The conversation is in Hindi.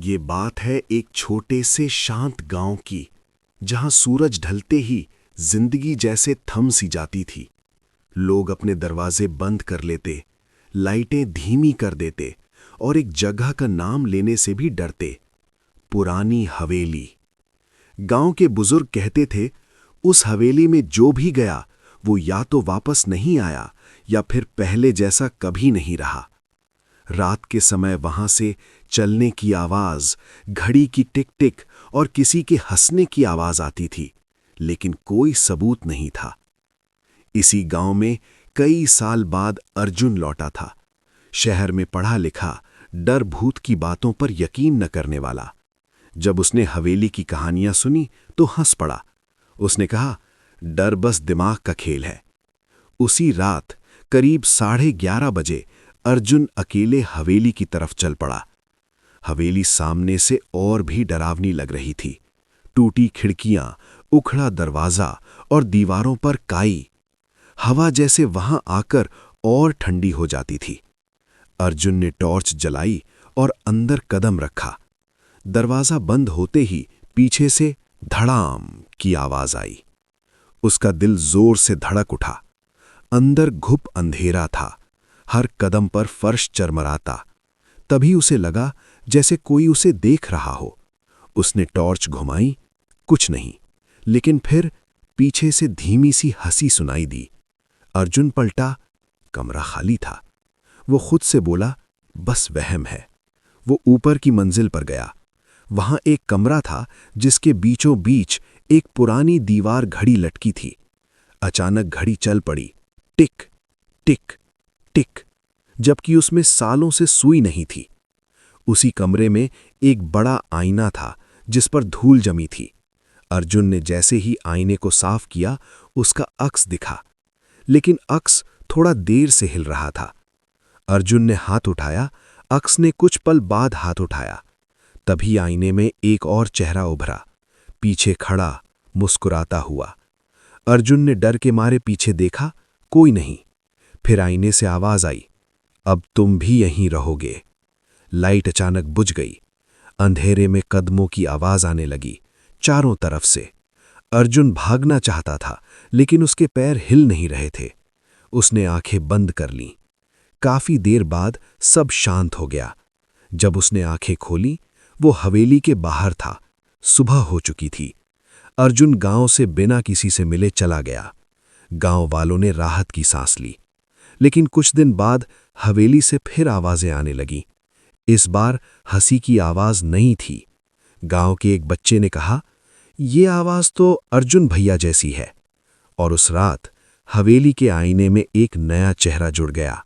ये बात है एक छोटे से शांत गांव की, जहां सूरज ढलते ही जिंदगी जैसे थम सी जाती थी। लोग अपने दरवाजे बंद कर लेते, लाइटें धीमी कर देते और एक जगह का नाम लेने से भी डरते। पुरानी हवेली। गांव के बुजुर्ग कहते थे, उस हवेली में जो भी गया वो या तो वापस नहीं आया या फिर पहले जैसा कभी नहीं रहा। रात के समय वहां से चलने की आवाज, घड़ी की टिक टिक और किसी के हंसने की आवाज आती थी, लेकिन कोई सबूत नहीं था। इसी गांव में कई साल बाद अर्जुन लौटा था। शहर में पढ़ा लिखा, डर भूत की बातों पर यकीन न करने वाला। जब उसने हवेली की कहानियां सुनी तो हंस पड़ा। उसने कहा, डर बस दिमाग का खेल है। उसी रात करीब 11:30 बजे अर्जुन अकेले हवेली की तरफ चल पड़ा। हवेली सामने से और भी डरावनी लग रही थी। टूटी खिड़कियां, उखड़ा दरवाजा और दीवारों पर काई। हवा जैसे वहां आकर और ठंडी हो जाती थी। अर्जुन ने टॉर्च जलाई और अंदर कदम रखा। दरवाजा बंद होते ही पीछे से धड़ाम की आवाज आई। उसका दिल जोर से धड़क उठा। अंदर घुप अंधेरा था, हर कदम पर फर्श चरमराता। तभी उसे लगा जैसे कोई उसे देख रहा हो। उसने टॉर्च घुमाई, कुछ नहीं, लेकिन फिर पीछे से धीमी सी हंसी सुनाई दी। अर्जुन पलटा, कमरा खाली था। वो खुद से बोला, बस वहम है। वो ऊपर की मंजिल पर गया। वहां एक कमरा था जिसके बीचों बीच एक पुरानी दीवार घड़ी लटकी थी। अचानक घड़ी चल पड़ी, टिक टिक टिक, जबकि उसमें सालों से सुई नहीं थी। उसी कमरे में एक बड़ा आईना था जिस पर धूल जमी थी। अर्जुन ने जैसे ही आईने को साफ किया, उसका अक्स दिखा, लेकिन अक्स थोड़ा देर से हिल रहा था। अर्जुन ने हाथ उठाया, अक्स ने कुछ पल बाद हाथ उठाया। तभी आईने में एक और चेहरा उभरा, पीछे खड़ा, मुस्कुराता हुआ। अर्जुन ने डर के मारे पीछे देखा, कोई नहीं। फिर आईने से आवाज आई, अब तुम भी यहीं रहोगे। लाइट अचानक बुझ गई। अंधेरे में कदमों की आवाज आने लगी, चारों तरफ से। अर्जुन भागना चाहता था, लेकिन उसके पैर हिल नहीं रहे थे। उसने आंखें बंद कर लीं। काफी देर बाद सब शांत हो गया। जब उसने आंखें खोली, वो हवेली के बाहर था। सुबह हो चुकी थी। अर्जुन गांव से बिना किसी से मिले चला गया। गांव वालों ने राहत की सांस ली। लेकिन कुछ दिन बाद हवेली से फिर आवाजें आने लगीं। इस बार हंसी की आवाज नहीं थी। गांव के एक बच्चे ने कहा, ये आवाज तो अर्जुन भैया जैसी है। और उस रात हवेली के आईने में एक नया चेहरा जुड़ गया।